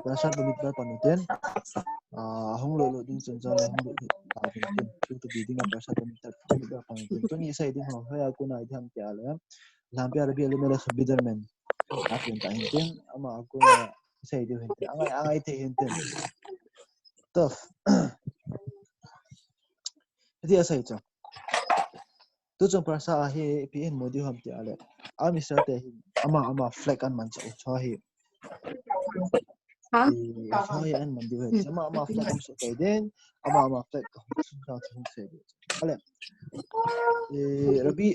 Prasad bumit ba panutin hong lo ding chun chun hong lo ta panutin tu bi ding prasad bumit ba panutin to ni sai ding ho ya ku na idham kya la lam pya rabi le mele bidermen akin ta hintin ama ku na sai di hintin angai te hintin tof dia sai cha tu chung prasa hi pin modi ham ti ale ami sa te ama flag an man cha cho hi cho hi an man di he ama flag am so kai den ama flag chung cha chung se de ale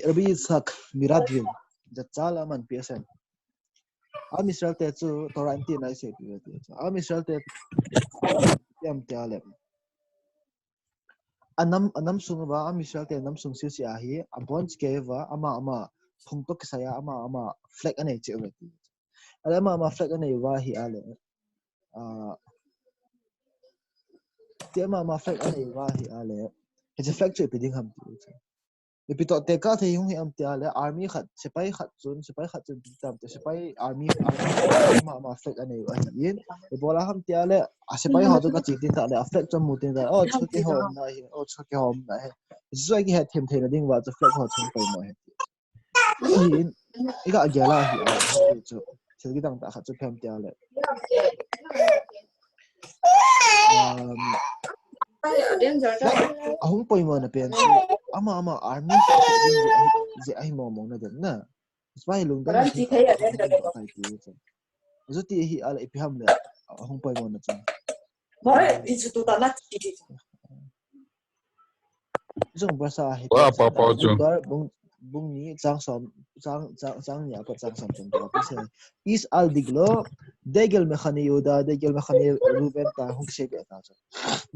rabi sak miradvin ja chala man psn ami sa te chu toranti nai se pi ti ami sa te yam ti ale anam sung ba amisal te nam sung sil sia hi a bonds keva ama phungtok saya ama flag anei che weti ama flag anei wa hi ale te ama flag anei wa hi ale he flag che piding ham ti epi to te ka the yung hi am te ale army khat sipai khat chun tam te sipai army ama flag anei wa hi in e bola ham te ale a sipai ha to ka chi tin ta le a flag cham mu tin da choki hom na hi choki hom na he zoi ki ha them the na ding wa to flag ho chung pai mo he in ika agela hi a chu chilgi dang ta khat chu phem te ale ahung poi mo na pen ama army je ai mo na den na spy lung da ti thai a den da kai ti zo ti hi ala ipiham le ahung poi mo na chu moi isu tu ta na ti zong basa hi bung ni chang ya pa chang sam chung ta se is al diglo degel mekhani yuda degel mekhani ruben ta hung se ga ta cha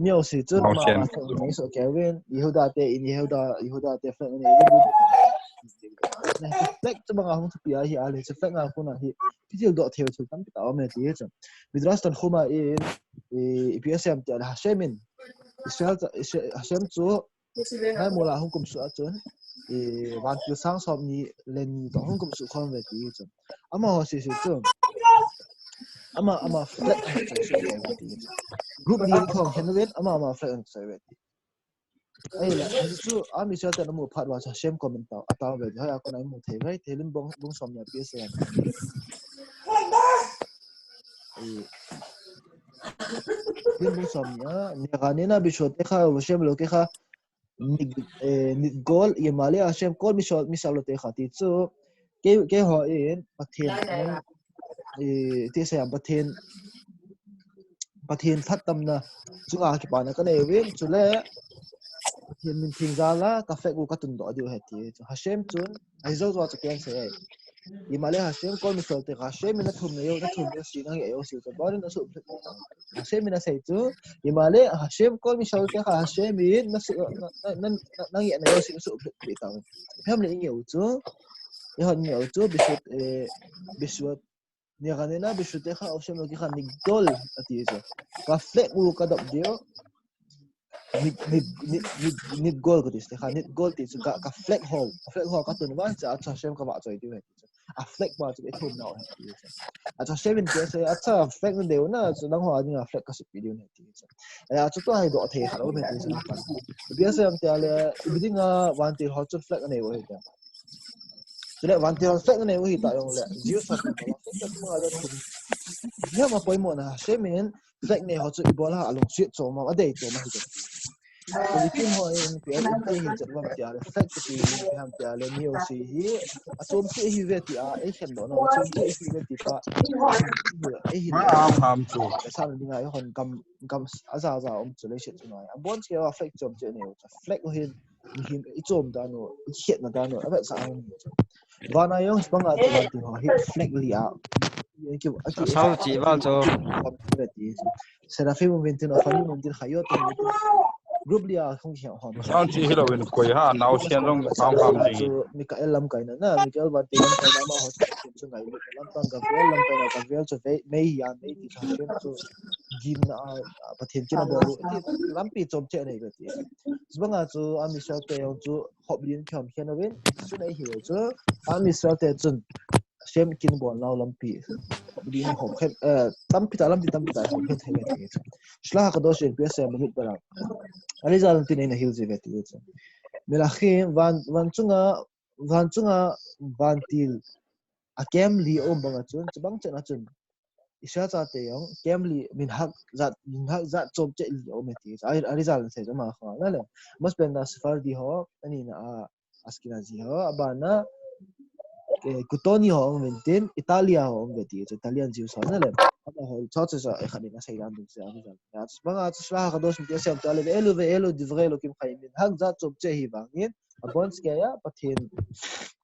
mio si chu ma ni so kevin yehuda te in yehuda te fa ni flex chu banga hung pia hi ale chu flex nga kuna hi pitil do theu chu tam ta me ti chu midras tan khuma in epsm ta hashemin israel hashem chu hai mola hung kum su a chun wan tu sang som ni len ni to hung kum su khom ve ti chu ama ho si chu ama flat chu su ke wa ti group ni khom henwet ama flat an sai ve ti ai la chu ami sel ta mu phat wa sa shem comment ta ataw ve ha ko nai mu thei vai thelim bong som ya psm thelim bong som ya ni ga ne na bi shote kha wa shem lo ke kha nit gol yemale ashem kol misal te khati chu ke ho in pathen te sayam pathen thattam na chunga ki pa na ka nei win chule pathen min thingzala ka fek u ka tun do dio heti chu hashem chun ai zo zo ken se yemale hashem kol misal te hashem min thum ne yo na thum si na ye yo si to ba na su hashem min sai chu yemale hashem kol misal te hashem min na su na ye na yo si su bi ta hem le nge u chu ye han nge u chu bisut ni ganena bisut te kha hashem lo ki kha nigdol ati chu ka fleck u ka dab dio nit gol ko dis te kha nit gol ti chu ka fleck hole ka tun wa cha hashem ka ba choi dio a fleck ba chu thum na ti chu a shem te se a cha fleck ne deu na chu dang ho ani a fleck ka su video ne ti chu a chu to hai do the kha lo me ti chu na pa bi se am te ale ibiding a wan ti ho chu fleck ne wo hi ta le wan ti ho fleck ne wo hi ta yong le jiu sa ta fleck ma da thum ya ma poi mo na shemin fleck ne ho chu ibola along sweet cho ma a dei cho ma hi ta Jadi kim ho in pi an ti hin chat wam ti ale fleck ti ham ti ale mi o si hi a chom ti hi ve ti a e khen do no chom ti hi ve ti pa e hi ham chu sa ni nga hon kam aza chu le shet chu a bon che wa fleck chom che ne fleck ho hin I chom da no het na da no a sa wa na yong spang a ti ho hi fleck li a sao chỉ vào cho Serafim vintin a fani mun din khayot group lia không hiểu hòm sao chỉ hiểu được coi ha nào xem trong ham gì Mikael lam kai na Mikael van ti lam kai na ma hot chu ngai lam tang Gabriel lam kai na Gabriel chu ve mei yan mei ti thang chen chu gim na pathen chen bo ti lam pi chom che nei ti zbanga chu ami sha te yong chu hop lin kham khen na wen chu nei hi chu ami sha te chun xem kinh bol nào làm pi đi học hết tâm pita làm học hết hay vậy slah cái đó xem xem mình biết rằng anh ra lần tin này hiểu gì vậy Rakhem van chunga van til a kem li om banga chun chbang chana chun isha cha te yong kem li min hak zat chom che li om ti ari zal se ma kha na le mas ben na sfar di ho ani na askinazi ho abana kutoni ho mentin italia ho ngati italian jews ho na le aba ho cha cha khani na sai ram se ari zal ya banga shla ha dos mi yasam tale elo divrei lo kim khaim min hak zat chom che hi bangin abons ke ya pathen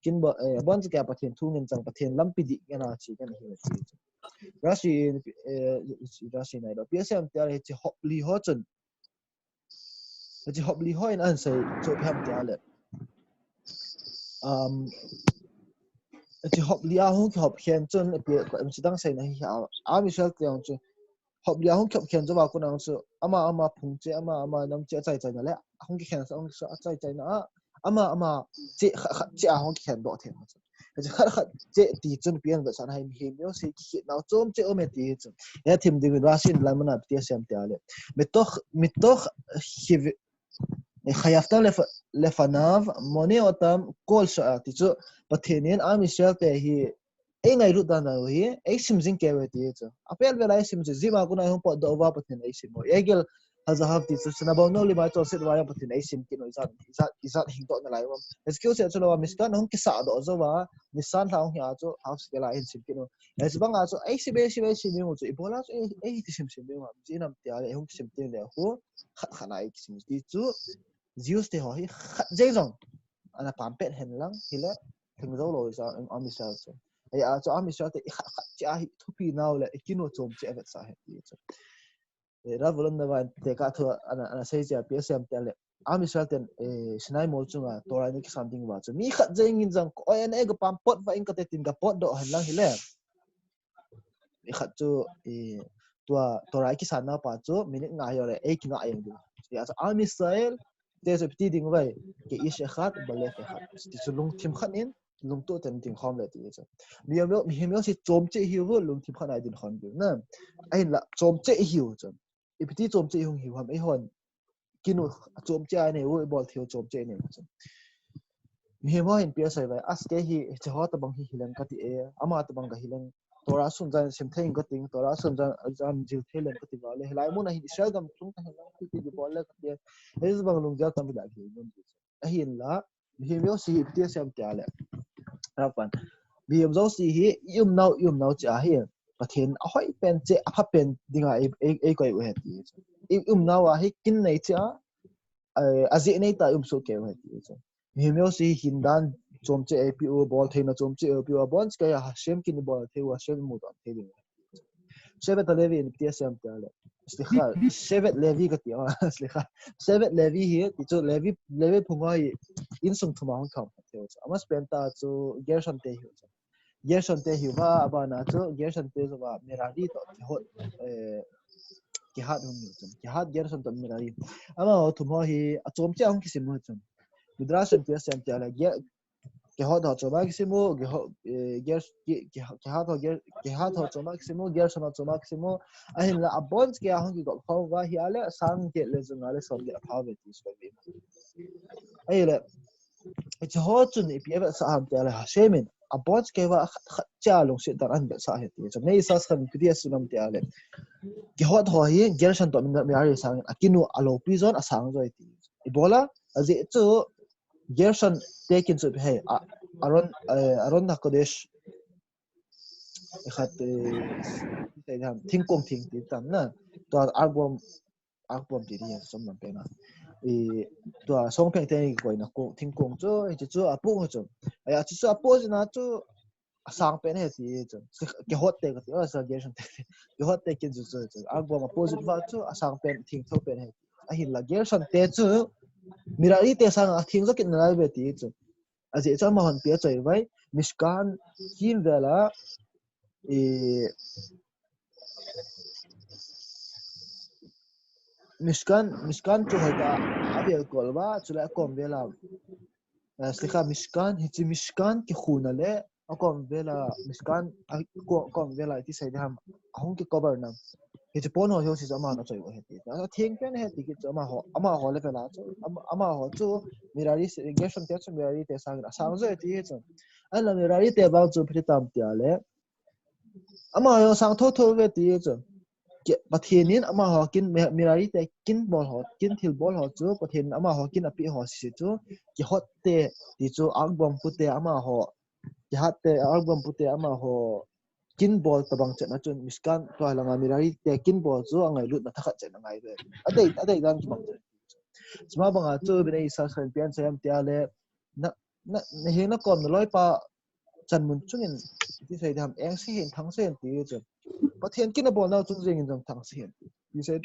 kin ba abons ke pathen thungin chang pathen lampi di kana chi kan hi rashi nai do psm tale chi hopli ho chun chi hopli ho in an sai cho pham tale chi hopli a hu hop khen chun pe am chi dang sai na hi a mi sel kyang chu hopli a hu khop khen zo ba ku nang chu ama phung che ama nam che chai chai na le hung ki khen sa ong sa chai chai na ama che a hu khen do the ji khar khat che ti chun pian ba san hai mi myo se ki naw chom che o me ti chun ya thim ding rasin lamana ti sem te ale mitoch khayafta lefanav mone otam kol sha ti chu pathenin amisel te hi ei ngai ru da na hi ei simjing ke we ti chu apel velai sim chu zima kuna hum po do wa pathen ei sim egel hazahav ti chu na ba no li ma to sit wa pathen ei sim kin izat hing to na lai wam skill se chu lo miskan hum ki sa do zo wa nisan thang hi a chu house ke la in sim kin es bang a chu ei sibe sim chu ibola chu ei ti sim ma jinam ti ale hum sim ti le ho khana ei sim ti chu Zeus thì hỏi dễ dòng anh làm pet hình lắm thì là thằng dâu rồi sao em amisal chứ ấy à cho amisal thì chỉ ai thu pi nào lại kí nó chôm chỉ vậy sao hết chứ để ra vừa lần này thì cả thua anh xây dựng PSM thì là amisal thì sinai mol chung à tôi lại cái something vào chứ mi khát dễ nhìn rằng ôi anh ấy cái pam pot và anh cái tin cái pot độ hình lắm thì là mi khát chú tôi lại cái sản nào pa chú mình ngay rồi ấy cái ngay anh được thì à amisal there's a petit ding vai ke ish khat balef khat ti chulung thim khan in lung to ten ting khom le ti cha mi hemel si chom che hi wo lung thim khan ai din khon bi na ai la chom che hi wo cha ipti chom che hung hi ham ai hon kinu chom che ai ne wo bol thio chom che ne cha mi hemo in pia sai vai as ke hi che ho ta bang hi hilang ka ti e ama ta bang ka hilang tora sun jan sim thein ka ting tora sun jan jil thelen ka ti ba le helai mu na hi shal gam tung ta hilang ti di bol le ka ti ez bang lung ja tam da hi non ti a hin la mi hemo si ti sem ta le rapan mi hemo si hi yum nau cha hi pathen a hoi pen che a pha pen dinga e koi we ti nau a hi kin nei cha a zi nei ta so ke we ti hemyo si hindan chom che APO ball theina chom che APO bonds ka ya shem kin ball thewa shem mu don thedi shevet levi in PSM tale slikha shevet levi ka ti slikha shevet levi hi ti chu levi phunga hi in sung thuma hong kham theu ama spenta chu gerson te hi wa abana chu gerson te wa merari to hot ki hat hum ki hat gerson to merari ama thuma hi chom che hong kisim mu chum Midrashen PSM tale que hot cho máximo que hot cho máximo gerson cho máximo ahin la abons que ahon ki go khova hi ale sang ke le zungale som le phave ti so be ai le it's hot to ni pi eva sa am tale ha shemin abons ke wa cha long se dar an be sa he ti so nei sas khan pds sunam tale que hot ho hi gerson to mi ari sang akinu alo pizon asang zo ti ibola azi chu Gerson taken to hey aron Hakodesh khat thing kong thing ti tam na to album ti ri som nam pe na to song peng te ko na ko thing kong cho chu apu ho cho ya chu apu na chu sang pe ne ti chu ke hot te ko sa Gerson ke hot te kin chu album opposite va chu sang pen thing tho pe ne a hin la Gerson te chu mirari te sang a thing zo kin na ve ti chu azi cha ma hon pe choi vai mishkan kin vela mishkan chu hota avel kolba chula kom vela slikha mishkan hi chi mishkan ki khuna le Akon vela miskan kon vela ti sai ham hong ki cover nam he je pon ho ho si ama na choi ho he ti na thing pen he ti ki ama ho le vela chu ama ho chu mirari irrigation te chu mirari te sang zo ti he chu ala mirari te ba chu pritam ti ale ama yo sang tho ve ti he chu Pathen ama ho kin mirari te kin bol ho kin thil bol ho chu Pathen ama ho kin api ho si chu ki hot te ti chu angbom pu te ama ho jahat te album pute ama ho kin ball tabang chen na chun miskan to halanga mirari te kin ball chu angai lut na thakhat chen angai ve adei dan ki bang chma banga chu bine isa san pian sayam tiale na na he na kon loi pa chan mun chungin ti sai dam eng si hin thang sen ti chu Pathen kin ball na chung jeng in jong thang sen ti sai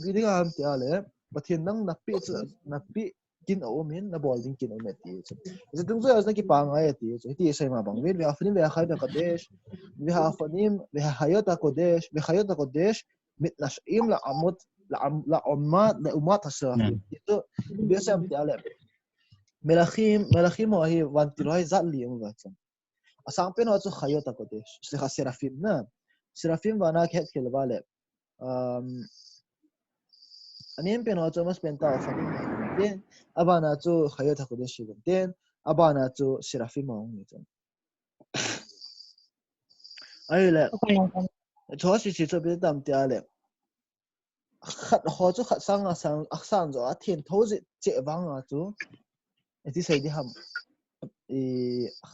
bi ding am tiale Pathen nang na pi chu na pi kin o min na ball ding kin o met ti je tung zo na ki pa ngai ti ti sai ma bang ve afanim ve khay da qadesh ve afanim ve hayot a qadesh ve hayot a qadesh mitnashim la ummat la ummat hasafin itu biasa ti ale melachim ho hi wan ti roi zat li um va asang pen ho chu hayot a qadesh slikha serafim na serafim va na khet khel vale anem pen ho chu mas pen ta afanim den abana chu hayot a qadesh den abana chu serafim ho ni chu ai le cho si si chu bi dam ti ale khát ho chu khát sang zo a thien tho je che wang a chu ti sai di ham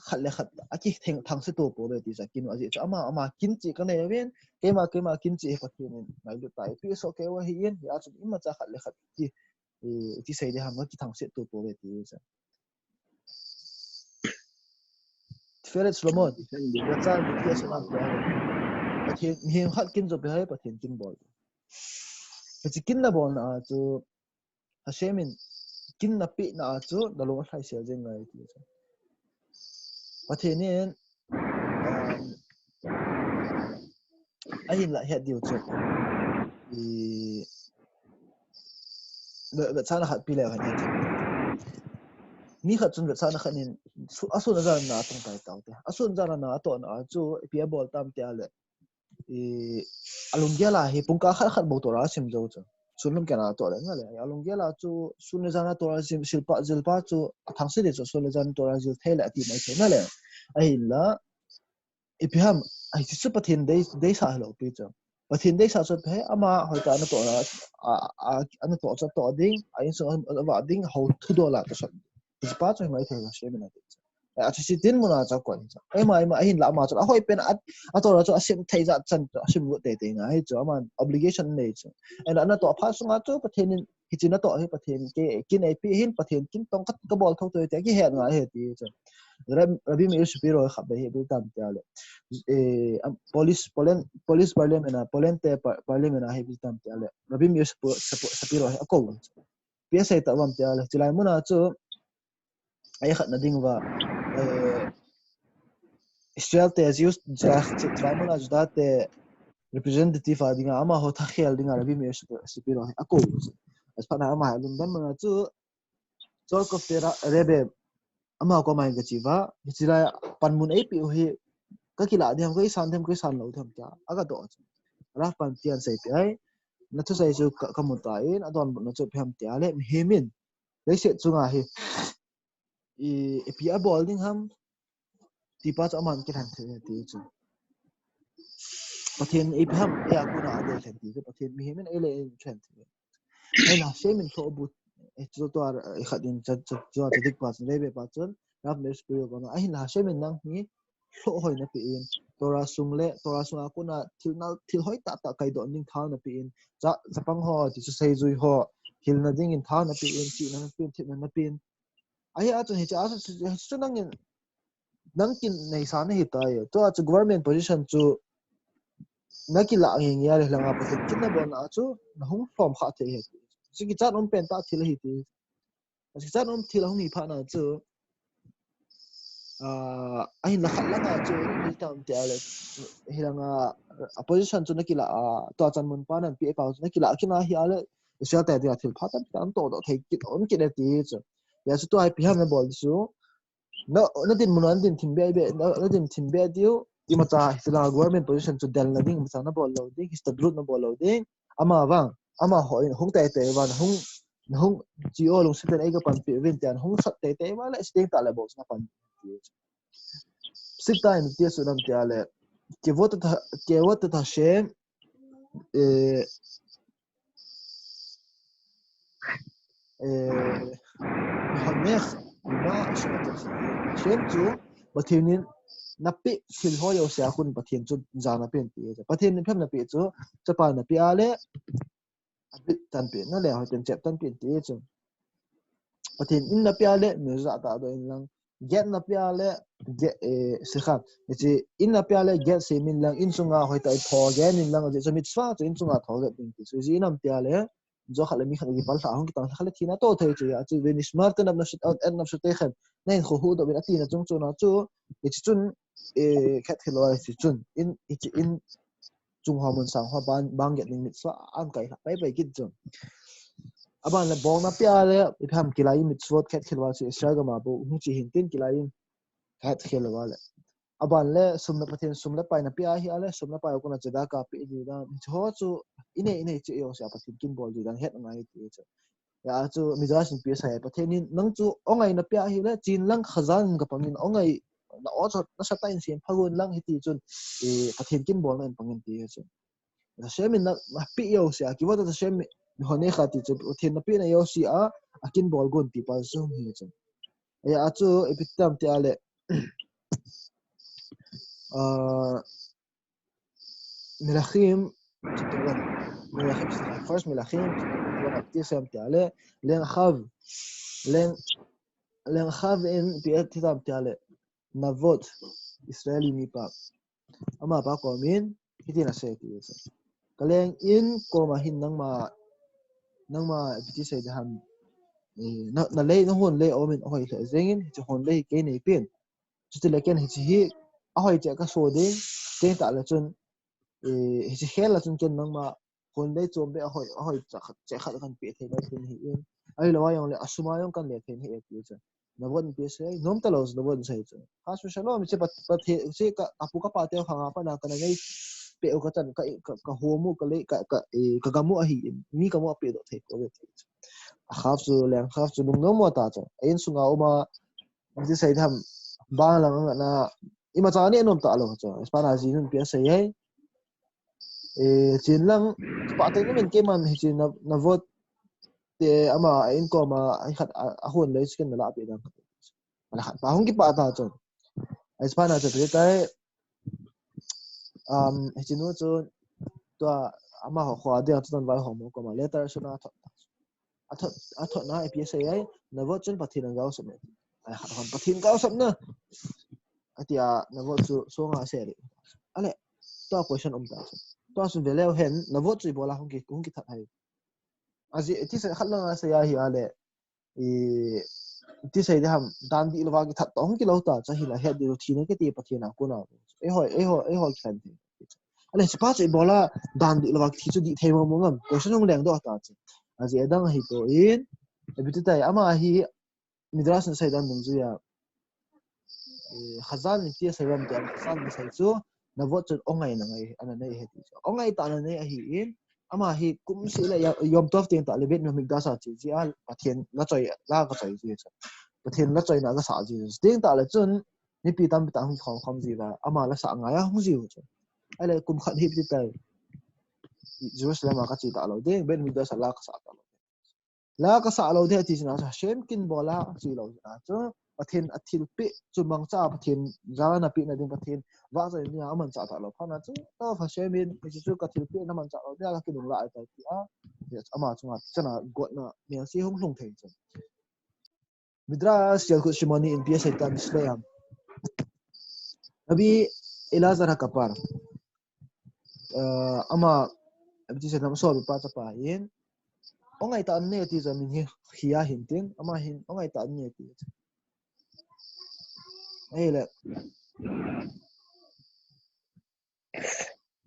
khát le khát a ki thang se to po le ti sa kin wa ji chu ama kin chi ka nei ven ke ma kin chi pathin nai lu tai pi so ke wa hi yen ya chu ima cha khát le khát ki ti sai di ham ki thang se to po le ti sa Feret Solomon ya cha bi ti sa nam ta pathin hi khat kin zo be hai pathin kin bol Kasi kin na bol na chu Hashemin kin na pi na chu dalong sai sia jeng ngai ti Pathenin ahin la het diu chu i le chana khat pi le khan ni khat chun le chana khanin asun na na tong tai taw te asun jana na to na chu pi bol tam te ale i alunggela hi pungka khat bo to ra sim jo chu sunlum kana to le ngale alunggela chu sunne jana to ra sim silpa chu thangsi de chu sunne jana to ra jil thela ati mai thena le ai la ipiham ai chu pathin dei sa lo pi chu pathin dei sa chu phe ama hoita na to ra an to cha to ding ai so wa ding ho thu do la to sa ispa chu mai thela shemina a chi tin mo na cha ko ai mai ai la ma chu a hoi pen a to ra chu asim thei za chan asim wo te te nga ai chu ama obligation nei chu and an to pha sunga chu pathin hichina to he pathin ke kin ai pi hin pathin kin tong kat ka bol thau to te ki he nga he ti chu rabi me supiro khabe he bu tam tiale police parliament na polente parliament na he bu tam tiale rabi me supiro he ko psa ta wam tiale chilai muna chu ai khat na ding wa Israel te as used chilai muna juda te representative adinga ama ho tha khel dinga rabi me supiro he ko as pa na ama lum dan muna chu chol ko tera rebe ama ko mai ga chiwa hichira panmun ai pi hi ka kila diam ko san them ko san lo tham ta aga do ra pan tian sai pi ai na thu sai chu ka mu ta in adon na chu pham tia le hemin le se chunga hi e pi a bol ding ham ti pa cha man ki than the ti chu pathen e pham ya ko na ade than ti pathen mi hemin ele than the ai la shemin so bu e chu to ar e khadin cha dik pa le be pa chun rap me spirit ko na ai la shemin nang hi so hoi na pi in tora sunga kuna thil hoi ta kai do ning thau na pi in cha chapang ho ti chu sei zui ho thil na ding in thau na pi in chi na pi thil na pi ai a chu he cha chu nang kin nei sa na hi ta ye to a chu government position chu nakila ang ya le langa pa kin na bon a chu na hung form kha the he chi ki chan pen ta thil hi ti chi chan thil hung hi pha na chu ai la khat langa chu ni tam te ale hilanga opposition chu nakila to chan mun pa nan pi pa chu nakila kina hi ale sia ta dia thil phatan tam to do thei ki on ki de ti chu ya chu to ai pi ha me bol chu nó tin muốn ăn tin thìn bé nó tin thìn bé điu ima cha sila government position chu del na ding sa na bol lo ding hista drut na bol lo ding ama hoi hung te van hung gio long sipen ega pan pe vin tan hung sat te wala sting ta le box na pan sik time tia su nam tia le ke vot ta shem honekh ma shata shem chu bathinin napi thil ho yo sia kun pathin chu jana pen ti pathin ni pham na pi chu chapa na pi ale abit tan pi na le ho ten chep tan pi ti chu pathin in na pi ale me za ta do in lang get na pi ale get sikha chi in na pi ale get se min lang in chunga hoi ta tho gen in lang je mit swa chu in chunga tho ge tin ti chu ji nam pi ale zo khala mi khala gi pal ta hong ki ta khala thina to thei chu ya chu ven smart na na shit out na shit khan nei kho hu do bin atina chung chu na chu chi chun khat khelo chi chun in chung ha mun sang ha bang get ning mit swa an kai pai pai kit chu aban le bong na pia le ipham kilai mit swot khat khelo chi straga ma bo hu chi hin tin kilai khat khelo wala aban le sumna pathen sumna pai na pia hi ale sumna pai ko na chada ka pi ni da ho chu ine chi yo sia pathin kin bol di dan het ngai ti chu ya chu midas pi sa pathen ni nang chu ongai na pia hi le chin lang khazan ka pamin ongai na o chot na sa tain sian phagun lang hi ti chun pathen kin bol nan pangin ti chu na shemin na pi yo sia ki wa ta shem hone khati chu pathen na pi na yo sia akin bol gon ti pa zu hi chu ya chu epitam ti ale ملاخيم فرش ملاخيم كتير سامت عليه لين خاف إن بيت سامت عليه نفوت إسرائيلي ميبا أما باكو مين كتير نسيت يوسف كلين إن كوما هين نangma بيتي سيد هم نلاقي نهون لاقي أومن أهوي تأزين هون لاقي كيني بين تتلاقين هي أهوي تأكل سودين تين تعالى تون هي خيال لازم كن نangmaคนได้โจมไปเอาจะขัดกันเปียเทได้เทนเฮียนไอ้เราว่าอย่างเลยอาสุมายังกันเลยเทนเฮียที่จะนับวันเปียเสียน้อมตลอดนับวันใช่จ้ะข้าสุดท้ายเราไม่ใช่ประเทศใช่กับอาปุกปาเตียวหางปนักกันไงเปียก็จันกับหัวมุกเลยกับกามุอาหินมีกามุอาเปียดเทก็เลยข้าสุดแรงข้าสุดน้องมัวตาจ้ะไอ้สุงาออกมาที่ใส่ทำบ้านหลังนั้นนะอีมาจากนี้น้อมตาลงจ้ะสปานาจีนุ่นเปียเสียchin lang patay naman kay man chin na vote te ama ain ko ma ai khat ahon le skin la pi dang ala khat pa hong ki pa ta chon ai spa na che te tai chin no chon to ama ho khwa de chon vai ho mo ko ma letter suna thot na APSA ai na vote chon pathin ang gaw sam ai khat pathin gaw sam na atia na vote so nga se ri ale to question ta to sun veleo hen na vote chi bola hong ki that hai aji ti se khat lang sa ya hi ale ti se de ham dan di lwa ki that tong ki lo ta cha hi la he de thi ne ke ti pathina ko na e hoi khan ti ale spa chi bola dan di lwa ki thi chu di the mo ngam question ong leng do ta chi aji edang hi to in ebitu tai ama hi midras na sai dan dum ju ya khazan ni ti se ram ti khazan ni sai chu na vote chu ongai na ngai ana nei he ti ongai ta na nei hi in ama hi kum si la yom tof ting ta lebet no migda sa chi ji al pathen na choi la ka choi ji cha pathen na choi na ka sa ji ting ta la chun ni pi tam ta hong khom ji ba ama la sa nga ya hong ji cha ai le kum khat hi ti tai jerusalem ka chi ta lo de ben migda sa la ka sa ta lo la ka sa lo de ti na sa shem kin bola chi lo na chu pathen athil pe chu mang cha pathen jana pi na ding pathen wa za ni a man cha ta lo phana chu ta fa shemin chu ka thil pe na man cha lo ya ka ki ding la ai ta ti a ama chunga chana got na me si hong hlong thei chu midras yal khu shimani in psa tan islam abi elazar kapar ama abi se nam so pa cha pa yin ongai ta ne ti za min hi hiya hin tin ama hin ongai ta ne ti ai le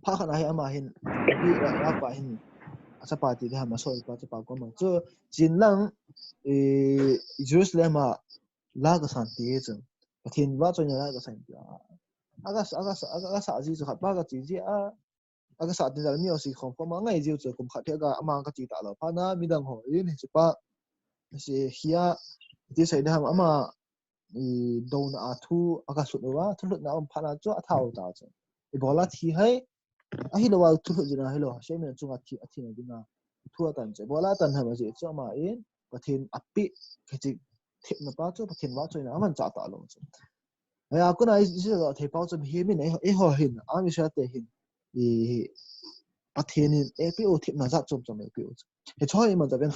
pha khana hi ama hin bi ra pa hin asa pa ti ha ma so pa cha pa ko ma chu jin lang jerusalem la ka san ti chu Pathen wa choi na ka sai pia aga sa ji chu khat ba ka chi ji aga sa tin dal mi osi khom ko ma ngai jiu chu kum khat ga ama ka chi ta lo pa na mi dang ho yin chi pa si hia ti sai da ama do na thu aga su wa thu na om pha na chu a thau ta chu I bola thi hai a hi lo wa thu ji na hi lo she me chu nga thi na dina thu tan che bola tan ha ma ji chu ma in Pathen api ke chi thip na pa chu Pathen wa choi na man cha ta lo chu ya ku na is lo thei pau chu hi mi nei e ho hin a mi sha te hin Pathen in APO thip na za chom APO he choi ma da ben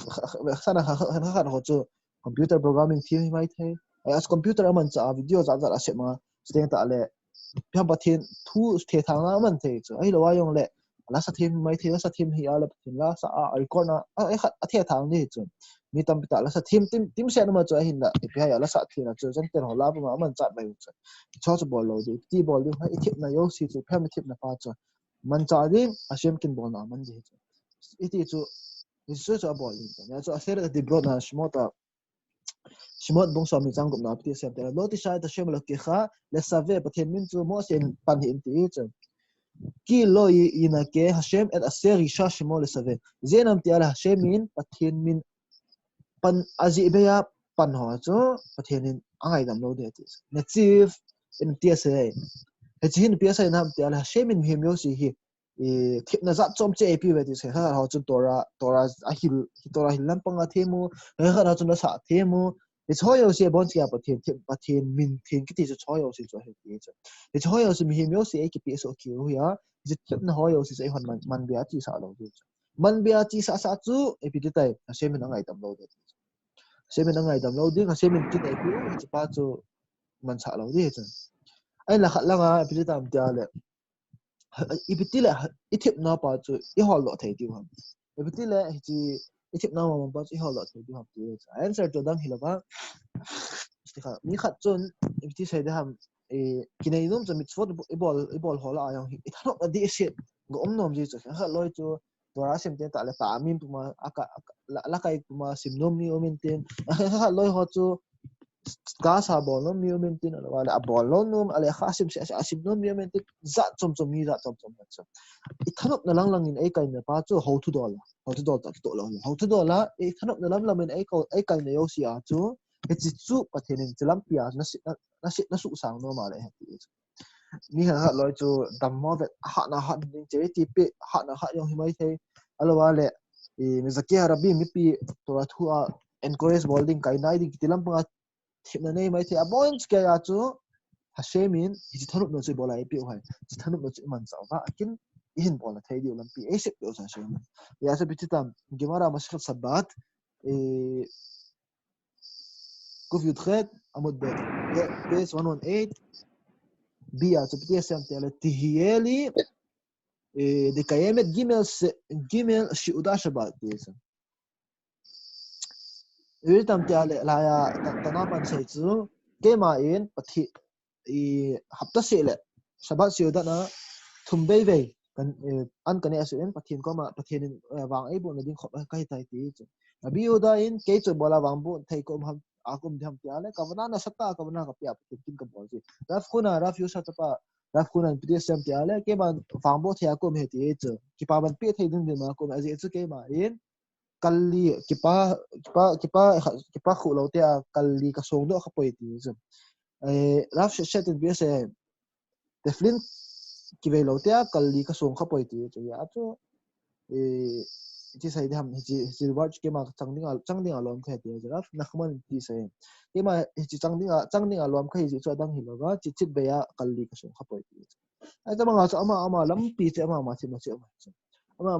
sana ha ho chu computer programming thi mai the as computer man cha video za za se ma steng ta le pyam Pathen thu the thang na man the chu ai lo wa yong le la sa thim mai the sa thim hi ala Pathen la sa a record na a the thang ni chu mi tam ta la sa tim se na ma chu hin da pi ha la sa thi na chu jan ten ho la ma man cha bai chu cho chu bol lo di ti bol di ha I thip na yo si chu pyam thip na pa chu man cha di a shem kin bol na man ji chu iti chu is chu bol ni ya chu a ser di bro na shmot bong so mi chang gup na pi sem te lo ti sha ta shem lo ki kha le save Pathen min chu mo sen pan hin ti chu ki lo ina ke Hashem et aser isha shmo le save zenam ti ala Hashem min Pathen min pan azi be ya pan ho chu Pathen in angai dam lo de ti na chief in ti se he chin pi sa nam ti ala Hashem min him yo si hi thip na za chom che pi ve ti se ha ho chu tora a hil lam panga themu he ha chu na sa themu the choyo si bon sia Pathen min thin ki ti chu choyo si chu he ti chu the choyo si mi him yo si ki pi so ki hu ya ji thip na hoyo si sai hon man bia ti sa lo chu man bia ti sa chu e pi ti tai Hashem min angai dam lo de Hashem min angai dam lo ding Hashem min ti tai pi chu pa chu man sa lo de chu ai la khat la nga pi ti tam tia le ibitile itip na pa chu I hol lo thei ti ham ibitile hi itip na ma pa chu I hol lo thei ti ham ti answer to dang hilaba istikha mi khat chun ibiti sai da ham kinai nom chu mitzvot ibol hola ayang I thanok adi shit go nom ji chu ha loi chu tora sim te ta le ta min puma aka la kai puma sim nom mi omin ten ha loi ho chu ka sa bol nom mi omin ten ala a bol nom ale khasim se asim nom mi omin ten za chom mi za chom cha I thanok na lang in ai kai na pa chu how to dol ta to lo how to dol la I thanok na lam in ai kai na yo si a chu he chi chu Pathen in chilam pia na su sang no ma le he mi ha loi chu dam mo ve ha ding che ti pe na yong hi mai the alwa le mi zakia rabi mi pi to thu a encourage bowling kai nai di tilam pa thip na nei mai the a points ke ya chu Hashem in hi thanuk no chu bola pi hai chi thanuk no chu man chaw ba akin in bola thei di lam pi e se pe sa Hashem ya se bititam gemara mashkhat sabat kuf yudkhet amud bet base 118 bia chu pi sem te le tihieli de kayemet gimel shiuda shabat desa tam te ale la ya tana pan sai chu ke ma in pathi hapta se le shabat shiuda na thumbei ve kan an kan asu en Pathen ko ma Pathen in wang ai bu na ding khop kai tai ti chu abi uda in ke chu bola wang bu thai ko ham akum dham ti ale kavana na sata kavana ka pya Pathen ka bol ji raf yu sa pa raf kuna pds sam ti ale ke ban wang bu thia ko me ti chu ki pa ban pe thai ding de ma ko aji chu ke ma in kalli kipa khu lo te kalli ka song do kha poi ti chu raf set in bs the flint ki ve lo te kalli ka song kha poi ti chu ya chu ti sai dham hi reward ke ma changding alom kha ti ja nakhman ti sai ke ma hi changding alom kha hi chu dang hi lo ga chi chit be ya kalli ka song kha poi ti ai ta ma cha ama lam pi che ma thi ma che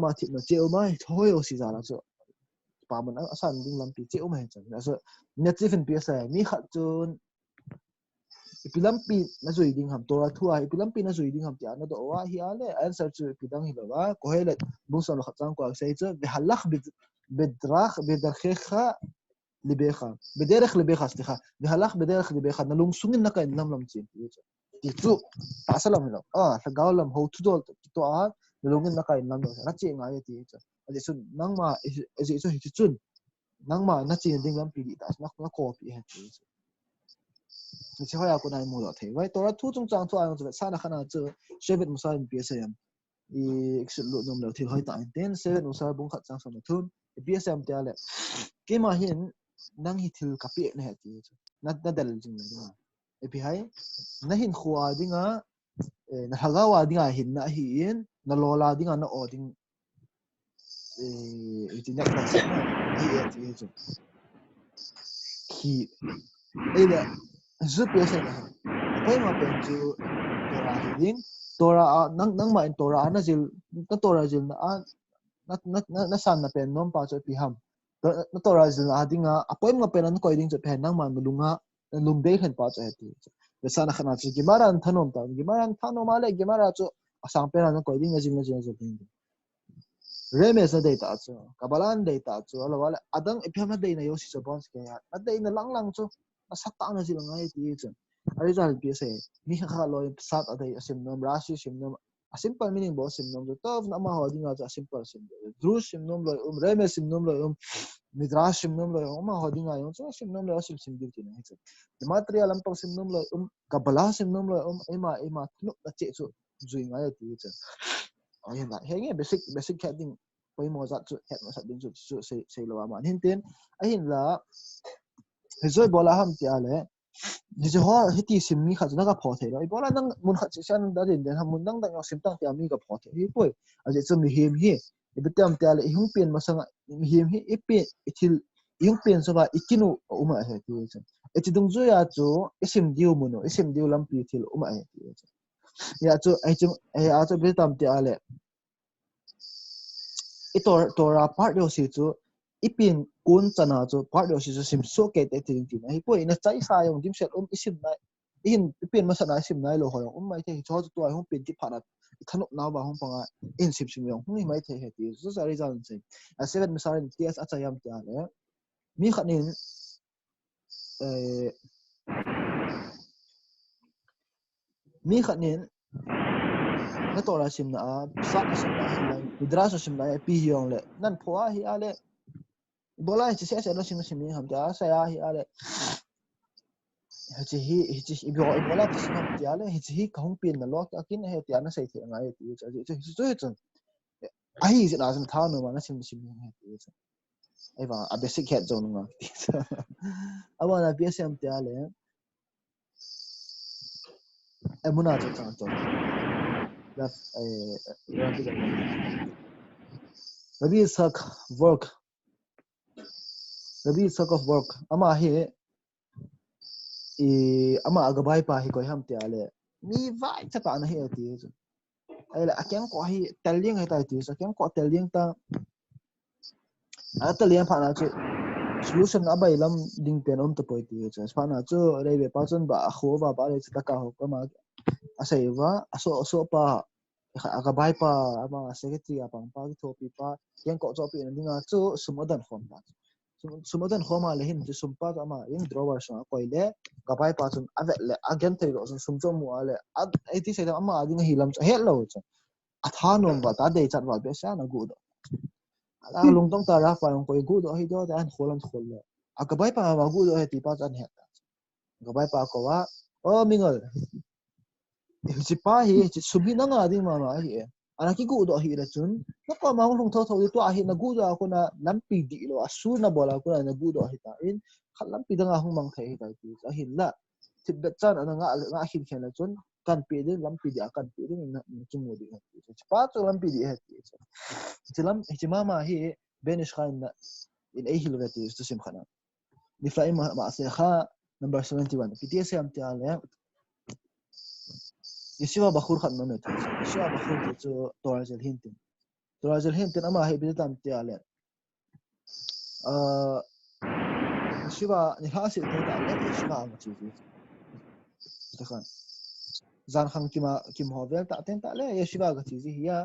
ma thi ma che ma thoi o si za la chu pa man asan ding lam pi che ma cha na so net even pi sai mi khat chun ipilampi na zui ding ham tora thua ipilampi na zui ding ham tia na do wa hi ale answer chu pidang hi lawa ko hele busan khatang ko sai chu bihalakh bidarkha libekha bidarkh libekha istikha bihalakh bidarkh libekha na lung sungin na kai lam chin ti chu asalam lo sa gawlam ho thu dol to a lungin na kai lam na chi nga ye ti chu ali sun nangma ji chu hi chun nangma na chi ding lam pi ta na ko pi he ti chỉ hỏi aku nai mua đó thế vậy tôi thu trong trang thu anh rồi sao là khả năng chơi Seven Musa BSM i exit lu nom lo thil hoi ta ten Seven Musa bung khat sang som thun BSM te ale ke ma hin nang hi thil ka pi ne ti na dal jing le epi hai na hin khuwa dinga na hagawa dinga hin na hi in na lola dinga na oding iti na ka sa na hi ti zo ki ila zu BSM pai ma pen ju tora hiding tora nang ma in tora na jil na tora jil na san na pen nom pa cho pi ham na tora jil na dinga apoim nga pen an ko ding cho pen nang ma lunga lung de khen pa cho heti be sana khana chi gimaran thanom ta gimaran thanom ale gimara cho asang pen an ko ding jing ding remes na data cho kabalan data cho ala wala adang ipyam na dei na yo si cho bons ke ya adai na lang cho asata na jil ngai ti cho result bi se mi kha lo sat adai asim nom rashi sim nom a simple meaning bo sim nom to na ma ho dinga a simple sim dru sim nom lo reme sim nom lo midrash sim nom lo ma ho dinga yo so sim nom lo sim dir ti na he material am sim nom lo kabala sim nom lo ema no na che chu zui ngai ti che ai na he nge basic heading poi mo za chu head mo sa din chu se lo ma hin ten a hin la hezoi bola ham ti ale Jadi hoa hiti sim mi khat naga phothe ro ibola nang mun khat chan da din den hamun nang dang sim tang ti ami ga phothe hi poi aje chum mi hem hi ibitam ti ale hung pen masanga mi hem hi ipe ithil yung pen so ba ikinu uma he ti chen eti dung zo ya chu isim diu muno isim diu lam pi thil uma he ti chen ya chu ai chu a chu bitam ti ale itora part yo si chu ipin kun chana chu part yo si chu sim so ke te tin tin ai poi na chai sa yong dim set isim na in ipin masana sim nai lo hoyong mai the cho chu ai hong pin ti phana thanuk na ba hong panga in sim sim yong hung mai the he ti so sa result che a seven misal ts achayam ti ale mi khanin mi khanin na tora sim na sa sim na midras sim na pi yong le nan phwa hi ale bola chi se no sim sim ham ta sa ya hi ale hichi bola ta sim ham ti ale hichi kahung pin na lo ka kin he ti ana sai thi ngai ti cha chi chu ai ji na tha no ma na sim sim he ti cha ai ba a basic head zone ma ti cha aba na psm ti ale emuna cha cha cha that maybe sak work maybe sak of work ama he ama agabai pa hi ko ham ti ale mi vai cha ta na he ti chu ai la akyang ko hi teliang hai ta ti sa kyang ko teliang ta a teliang pha na chu solution abai lam ding pen om to poi ti chu pha na chu rei be pa chon ba kho ba le cha ka ho ka ma asai wa aso pa agabai pa ama secretary apang pa ki thopi pa kyang ko cho pi na dinga chu sumodan khom ta sumodan khoma le hin chu sumpa ka ma in drawer sa ko ile gabai pa chun ave le again thei ro sum cho mu ale ai ti sai da ama ading hilam cha hello cha atha nom ba ta dei chat wa be sa na gu do ala lung tong ta ra pa ko gu do hi do ta an kholam khol le agabai pa ma gu do he ti pa chan he gabai pa ko wa o mingol si pa hi subi na nga ding ma hi ana ki gu do hi la chun na ko ma lung tho tho to a hi na gu do ko na lampi di lo asu na bola ko na gu do hi ta in khat lampi da nga hung mang thai hi ta ti a hin la tip bet chan ana nga hin khen la chun kan pe de lampi di kan pe de na chu mo di ha pa chu lampi di ha ti lam ti ma hi benish khain na in ai hil ga ti stu sim khana ni fa ma se kha number 71 pts am ti ale yesiwa bakhur khat mamet yesiwa bakhur ti chu torazel hintin ama he bi tam ti ale yesiwa ni hasi to da le yesiwa ma chi ti ta khan zan khang kim hovel ta ten ta le yesiwa ga chi hiya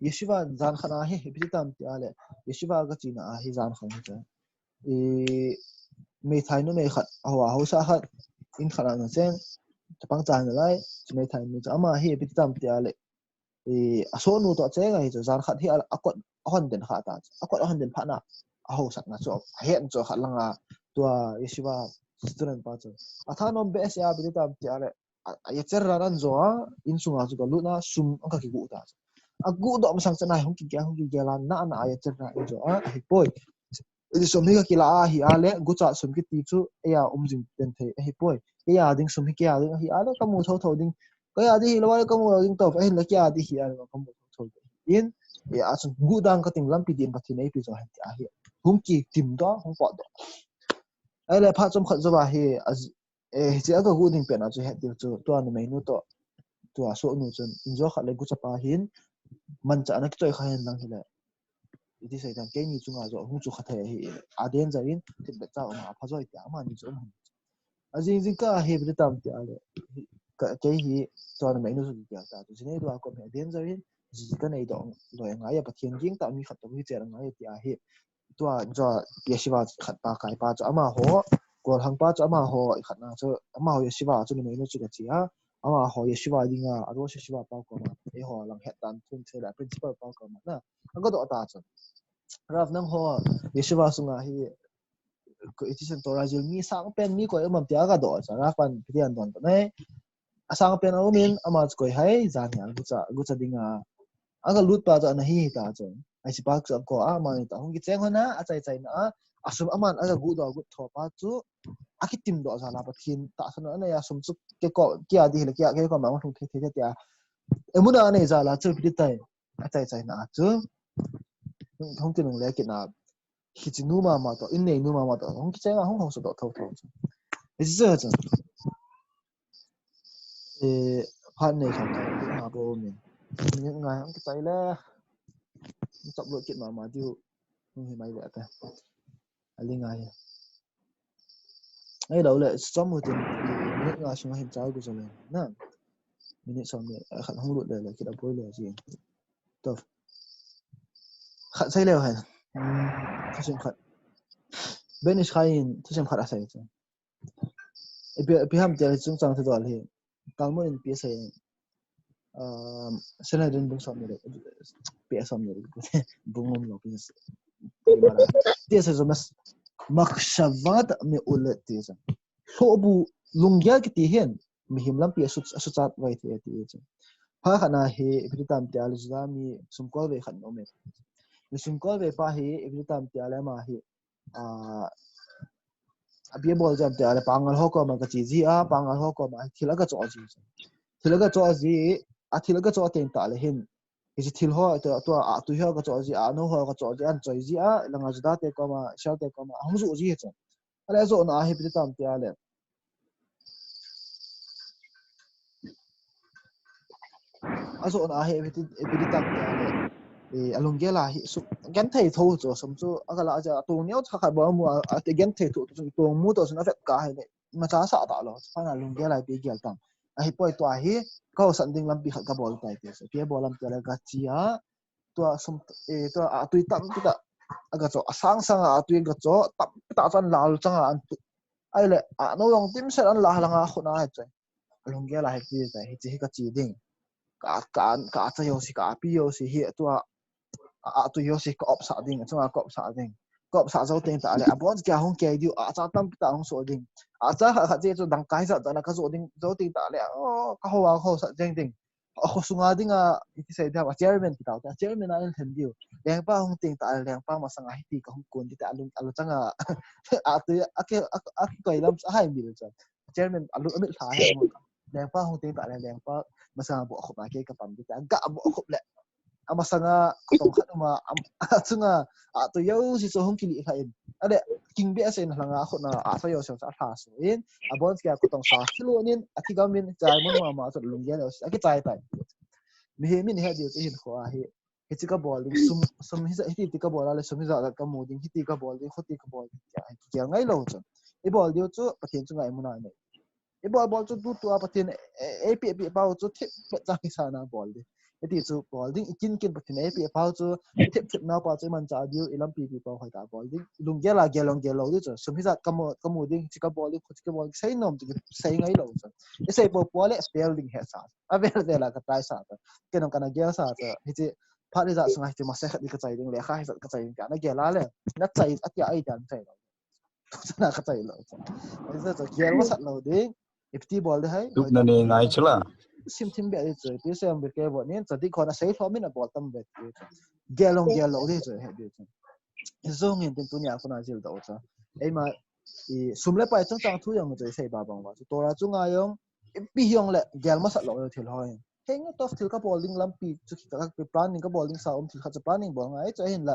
yesiwa zan khana he bi tam ti ale yesiwa ga chi na hi zan khang ta me thai no me khat awa hausa khat in khana na chen chapang chan lai me thai mi cha ama he bi tam ti ale aso nu to che ga hi zan khat hi akot hon den kha ta akot hon den pha na a ho sak na cho hen cho khat langa tua yesiwa student pa chu atha nom be sia bi tam ti ale ya cherra ran zo in sunga chu lu na sum ang ka ki gu ta agu do am sang chanai hong ki ga la na ya cherra in zo hi poi ini sumhi ka kila hi ale gu cha sum ki ti chu ya jing ten the hi poi ya ding sum hi ya ding hi ale ka mu tho ding ka ya di lo ka mu ding to fa hin la kya di hi ale ka mu tho in ya asun gu dang ka ting lam pi din pa thi nei pi zo han ti a hi hung ki tim do hung po do ai le pha chom khat zo ba hi chỉ có gu ding pe na chu he ti chu to an mai nu to to a so nu chun in zo khat le gu cha pa hin man cha na ki choi kha hen lang hi le iti sai dan ke ni chunga zo hu chu khathe hi aden zarin thit be cha ma pha zoi ta ma ni chu ma ajing jing ka he bi tam ti ale ka ke hi to na mai nu su ti ta tu sine do ko me aden zarin ji ka nei do lo nga ya pathian jing ta mi khat to hi che nga ya ti a hi to zo yeshiva khat pa kai pa chu ama ho gol hang pa chu ama ho khat na chu ama ho yeshiva chu mai nu chu ka chi a ama ho yeshiva dinga aro yeshiva pa ko ma e ho lang het tan thun che la principal pa ko ma na ang ko do ta chu Rav nang ho Yeshiva sunga hi ko itisan to rajil mi sang pen mi ko emam tia ga do cha ra pan pian don to nei asang pen aumin ama ko hai zan yang gu cha dinga aga lut pa cha na hi ta cha ai si pak cha ko a ma ni ta hong ki cheng hona a chai chai na asum aman aga gu do gu tho pa chu akitim do za la pathin ta sana na ya sum chu ke ko kya di le kya ke ko ma thong the the tia emuna nei za la chu pi tai a chai chai na chu hong ki nong le ki na hichi numa ma to in nei numa ma to hong ki chenga hong hong so do thau thau e ji zhe zhen e phan nei kham ta ma bo min ni ngai hong ki tai le ni chop lo kit ma diu hong hi mai le ta ali ngai ai đâu le som mu tin ni nga sung hin chao gu zo le na minute som le khat hong lut le ki da poi le ji to khat sai le hai ta sim khat benish khain ta sim khat asai chu bi ham te chung chang the dol hi kalmo in pi sai senadin bung som le pi som le bungom lo pi mara dia se zomas makhshavat me ulet ti cha sobu lungya ki ti hen mi himlam pi asu chat wai the ti cha ha khana he ibitam ti al zami sumkol ve khan no me mi sumkol ve pa he ibitam ti al ma he abia bol jam te ale pangal ho ko ma ka chi ji a pangal ho ko ma thilaga cho ji a thilaga cho ten ta le hin ki thil ho to a tu ho ka cho ji a no ho ka cho ji an choi ji a langa jda te ko ma sha te ko ma hum zu ji che ale zo na he bi tam te ale azo na he bi tam te ale e alongela hi su gan thei tho cho som chu agala ja tu neu tha kha ba mu a te gan thei tu tu mu to sna vet ka he ne ma cha sa ta lo fa na longela bi gel tam a hi poi to a hi ko san ding lam bi kha ka bol tai te so pe bol lam te la ga chi a to sum e to a tu tam tu da aga cho asang sang a tu ga cho tam ta chan lal chang a an ai le a no yong tim set an la langa khuna he chai longela he ti ta hi chi ka chi ding ka cha yo si ka pi yo si hi to tu yo si ko op sa ding chunga ko op sa ding ko op sa zo ten ta le abon kya hong ke diu a cha tam ta hong so ding a cha kha je chu dang kai sa ta na ka zo ding zo ting ta le o ka ho wa ho sa jeng ding ho sunga ding a ti sai da chairman ti ta chairman an then diu leng pa hong ting ta leng pa ma sanga hi ti ka hong kun ti ta alu changa a tu a ke a ko lam sa hai mi cha chairman alu amil tha he mo leng pa hong ting ta leng pa ma sanga bo khop ma ke ka pam ti ta ga bo khop le ama sanga tong khat ma chunga a to yo si so hong kili khain ade king be asen hlanga khona a sa yo sa tha so in a bon kya ko tong sa kilo nin athi gamin chai mon ma so lungya lo sa ki chai tai mi he min he de hin kho a he chi ka ball ding sum hi ti ka ball ale sum hi za ka mo ding hi ti ka ball ding khoti ka ball kya ngai lo chon e ball dio chu pathen chu ngai muna ne e ball chu tu a pathen e pi pa chu thip cha ki sa na ball di eti chu ball ding ikin kin pathin e pi pa chu thip na pa chu man cha dio ilam pi pa khoi ta ball ding lung gela gelong gelo di chu sum hi za ka mo ding chi ka ball di khoti ka ball sai nom ti sai ngai lo chu e sai bo ball e spell ding he sa a ver de la ka tai sa ta ke nong kana gel sa ta hi chi pha ri za sungai ti ma sai khat di ka chai ding le kha hi za ka chai ding ka na gela le na chai atya ai dan chai na ka chai lo cha cha gel ma sat lo ding FT ball de hai Tụi này ngay chứ là. sim thim be de choi pi sem be ke bo nen cha di khona sei thom min a ball tam be gel lo de choi he de zong in tin tu nya khona jil do cha ei ma i sumle pai chang chang thu yang choi sei ba bang wa to ra chunga yong pi hyong le gel ma sat lo thil hoi heng to thil ka bowling lampi chu ka planning ka bowling sa thil kha cha planning bo ngai cha hin la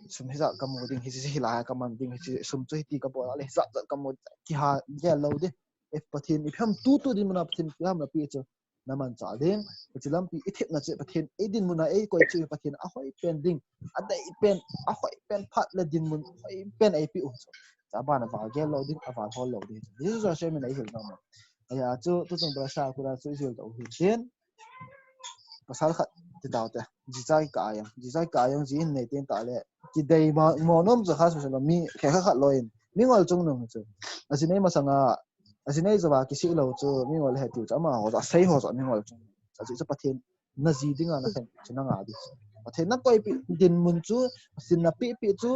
sum hi za ka mo ding hi la ka man ding hi sum chu hi ti ka bo le za za ka mo ki ha gel lo de if pathin if ham tu din muna pathin ki ham la pi chu naman cha ding chi lampi i thep na che pathin e din muna e koi chu pathin a hoi pen ding a dai pen a hoi pen phat la din mun pen ai pi u cha ba na va gel lo ding a va hol lo de this is a shame na hi na ya chu tu chung ba sa ku ra chu hi lo hi ten pasal khat ti taw te ji chai ka yang ji in nei ten ta le ki dei ma mo nom cha kha so mi khe kha khat loin mi ngol chung nom chu asinei ma sanga asinei zawa ki si lo chu mi ngol he tu cha ma ho za sei ho za mi ngol chung cha chi cha pathen na ji dinga na khen china nga di pathen na koi pi din mun chu sin na pi chu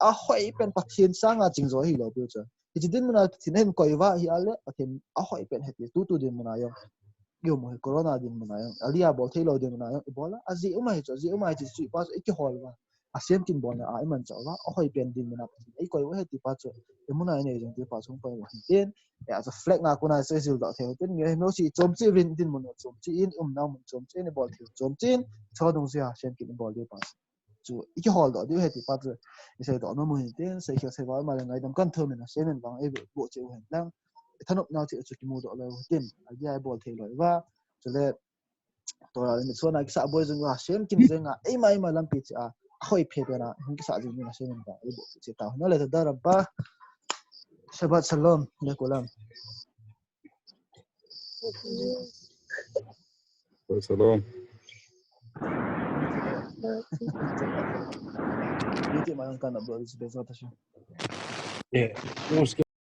a hoi pen pathen sanga ching zo hi lo pi chu ki din mun na thin hen koi wa hi ale pathen a hoi pen he tu din mun na yo yo mo corona din mo na yung alia bol thelo din mo na yung ibola azi umai chi chi pa iki hol wa asem kin bol na ai man chaw wa hoi pen din mo na ai koi wa ti pa chu emo na ne jong ti pa chung pa wa ten ya so flag na ko na se sil da thel ten nge no si chom chi rin din mo no chom chi in na mo chom chi ne bol thel chom chin cho dong sia asem kin bol de pa chu iki hol da di he ti pa chu se da no mo ten se khe se wa ma la ngai dam kan thom na se men bang e bo che wa lang thanop na chi chu ki mo do lo ten agia bol thei loi wa chule to ra ni chona ki sa boy jung wa sem kin zenga ei mai lam pi cha hoi phe de na hung ki sa jing ni na sem ba e bo chi ta na le da ra ba shabbat shalom le kolam Salam. ni ti ma kan na bo chi be za ta shi Yeah.